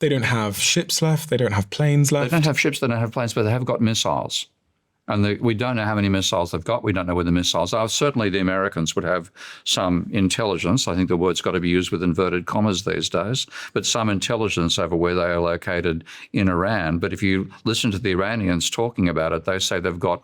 They don't have ships left. They don't have planes left. They don't have ships, they don't have planes, but they have got missiles. And we don't know how many missiles they've got. We don't know where the missiles are. Certainly the Americans would have some intelligence. I think the word's got to be used with inverted commas these days, but some intelligence over where they are located in Iran. But if you listen to the Iranians talking about it, they say they've got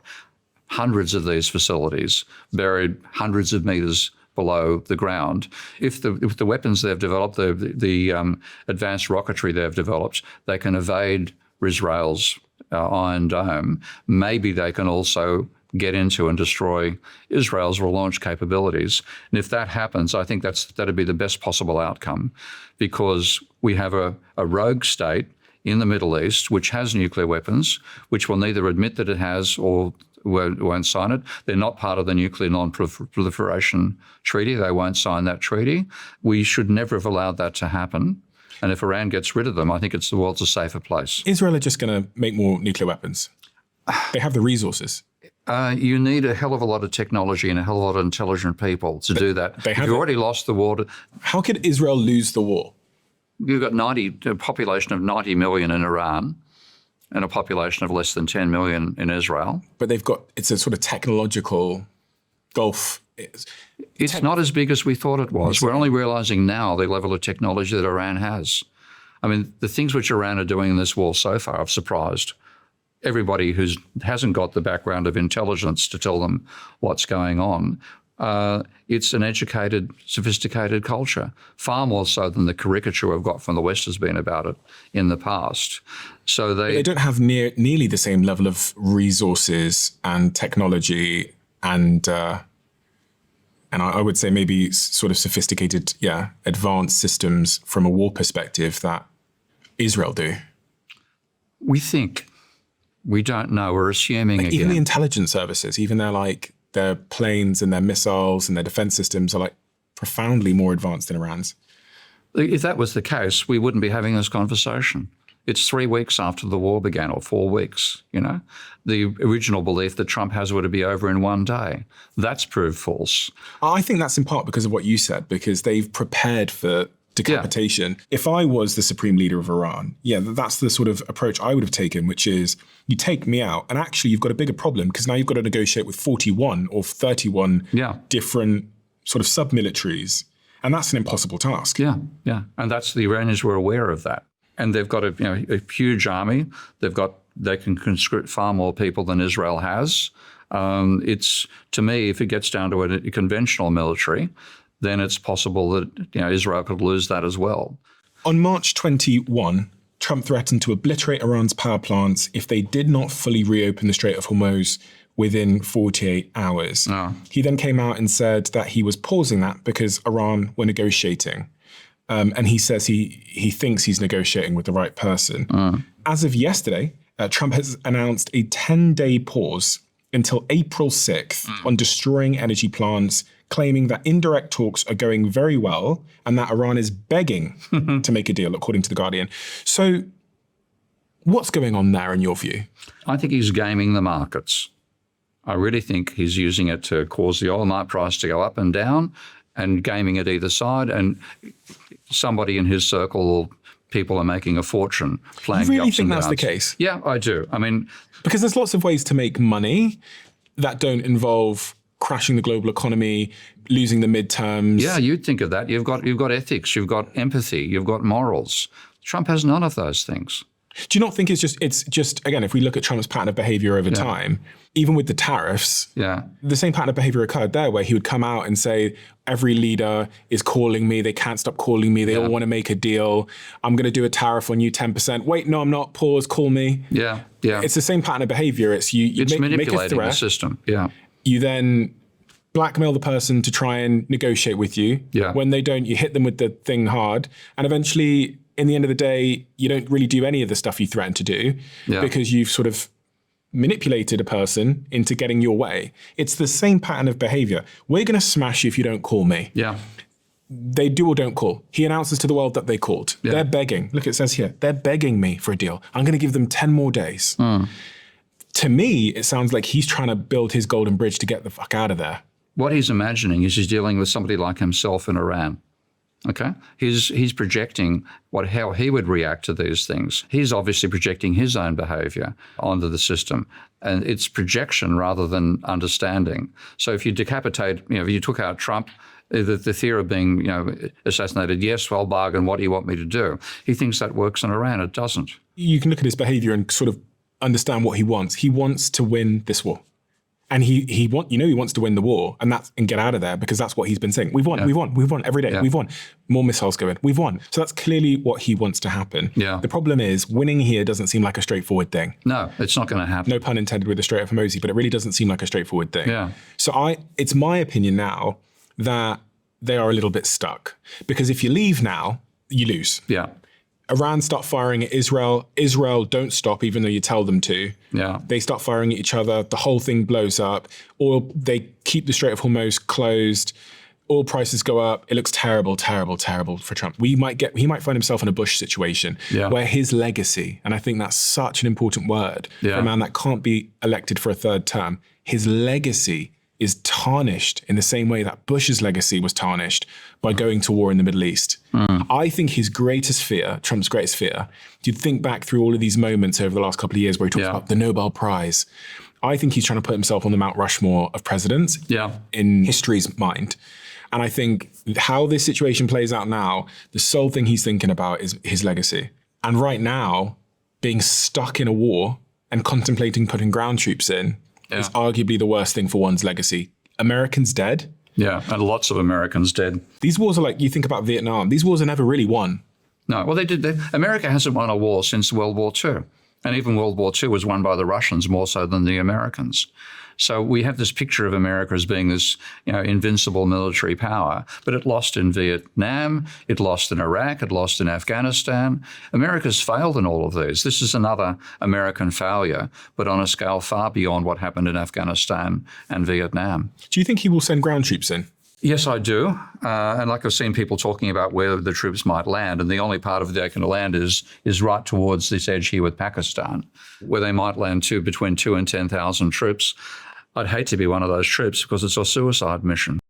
hundreds of these facilities buried hundreds of metres below the ground. If the weapons they've developed, the advanced rocketry they've developed, they can evade Israel's Iron Dome. Maybe they can also get into and destroy Israel's launch capabilities. And if that happens, I think that'd be the best possible outcome, because we have a rogue state in the Middle East which has nuclear weapons, which will neither admit that it has or won't sign it. They're not part of the Nuclear Non-Proliferation Treaty. They won't sign that treaty. We should never have allowed that to happen. And if Iran gets rid of them, I think the world's a safer place. Israel are just going to make more nuclear weapons. They have the resources. You need a hell of a lot of technology and a hell of a lot of intelligent people to do that. If you've already lost the war. How could Israel lose the war? You've got a population of 90 million in Iran and a population of less than 10 million in Israel. But it's a sort of technological gulf. It's not as big as we thought it was. We're only realising now the level of technology that Iran has. I mean, the things which Iran are doing in this war so far have surprised everybody who hasn't got the background of intelligence to tell them what's going on. It's an educated, sophisticated culture, far more so than the caricature we've got from the West has been about it in the past. So they don't have nearly the same level of resources and technology and I would say maybe sort of sophisticated, advanced systems from a war perspective that Israel do. We think. We don't know. We're assuming again. Even the intelligence services, even their planes and their missiles and their defense systems are profoundly more advanced than Iran's. If that was the case, we wouldn't be having this conversation. It's 3 weeks after the war began, or 4 weeks, The original belief that Trump has would be over in one day. That's proved false. I think that's in part because of what you said, because they've prepared for decapitation. Yeah. If I was the supreme leader of Iran, that's the sort of approach I would have taken, which is you take me out and actually you've got a bigger problem because now you've got to negotiate with 41 or 31 different sort of sub-militaries. And that's an impossible task. Yeah. And the Iranians were aware of that. And they've got a huge army. They can conscript far more people than Israel has. It's, to me, if it gets down to a conventional military, then it's possible that Israel could lose that as well. On March 21, Trump threatened to obliterate Iran's power plants if they did not fully reopen the Strait of Hormuz within 48 hours. Oh. He then came out and said that he was pausing that because Iran were negotiating. And he says he thinks he's negotiating with the right person. As of yesterday, Trump has announced a 10-day pause until April 6th on destroying energy plants, claiming that indirect talks are going very well and that Iran is begging to make a deal, according to The Guardian. So what's going on there in your view? I think he's gaming the markets. I really think he's using it to cause the oil price to go up and down and gaming at either side. And somebody in his circle, people are making a fortune playing the ups and downs. You really think that's the case? Yeah, I do. I mean, because there's lots of ways to make money that don't involve crashing the global economy, losing the midterms. Yeah, you'd think of that. You've got ethics, you've got empathy, you've got morals. Trump has none of those things. Do you not think it's just again, if we look at Trump's pattern of behavior over time, even with the tariffs, the same pattern of behavior occurred there where he would come out and say, every leader is calling me, they can't stop calling me, they all want to make a deal, I'm going to do a tariff on you 10%, wait, no, I'm not, pause, call me. Yeah. It's the same pattern of behavior. It's manipulating make a threat, the system, You then blackmail the person to try and negotiate with you. When they don't, you hit them with the thing hard, and eventually, in the end of the day, you don't really do any of the stuff you threaten to do because you've sort of manipulated a person into getting your way. It's the same pattern of behavior. We're going to smash you if you don't call me. They do or don't call. He announces to the world that they called. They're begging. Look, it says here, they're begging me for a deal. I'm going to give them 10 more days. To me, it sounds like he's trying to build his golden bridge to get the fuck out of there. What he's imagining is he's dealing with somebody like himself in Iran. Okay, he's projecting how he would react to these things. He's obviously projecting his own behaviour onto the system, and it's projection rather than understanding. So if you decapitate, if you took out Trump, the fear of being, assassinated, yes, well, bargain, what do you want me to do? He thinks that works in Iran. It doesn't. You can look at his behaviour and sort of understand what he wants. He wants to win this war. And he wants to win the war and get out of there, because that's what he's been saying. We've won every day. Yeah. We've won. More missiles go in. We've won. So that's clearly what he wants to happen. Yeah. The problem is winning here doesn't seem like a straightforward thing. No, it's not going to happen. No pun intended with the Strait of Hormuz, but it really doesn't seem like a straightforward thing. Yeah. So it's my opinion now that they are a little bit stuck, because if you leave now, you lose. Yeah. Iran start firing at Israel. Israel don't stop, even though you tell them to. Yeah. They start firing at each other. The whole thing blows up. They keep the Strait of Hormuz closed. Oil prices go up. It looks terrible, terrible, terrible for Trump. He might find himself in a Bush situation where his legacy, and I think that's such an important word for a man that can't be elected for a third term, his legacy is tarnished in the same way that Bush's legacy was tarnished by going to war in the Middle East. I think his greatest fear, Trump's greatest fear, you'd think back through all of these moments over the last couple of years where he talks about the Nobel Prize. I think he's trying to put himself on the Mount Rushmore of presidents in history's mind. And I think how this situation plays out now, the sole thing he's thinking about is his legacy. And right now, being stuck in a war and contemplating putting ground troops in is arguably the worst thing for one's legacy. Americans dead. Yeah, and lots of Americans dead. These wars are like, you think about Vietnam, these wars are never really won. No, well, America hasn't won a war since World War II. And even World War II was won by the Russians more so than the Americans. So we have this picture of America as being this, invincible military power, but it lost in Vietnam, it lost in Iraq, it lost in Afghanistan. America's failed in all of these. This is another American failure, but on a scale far beyond what happened in Afghanistan and Vietnam. Do you think he will send ground troops in? Yes, I do. And I've seen people talking about where the troops might land. And the only part of they can land is right towards this edge here with Pakistan, where they might land between 2,000 and 10,000 troops. I'd hate to be one of those troops because it's a suicide mission.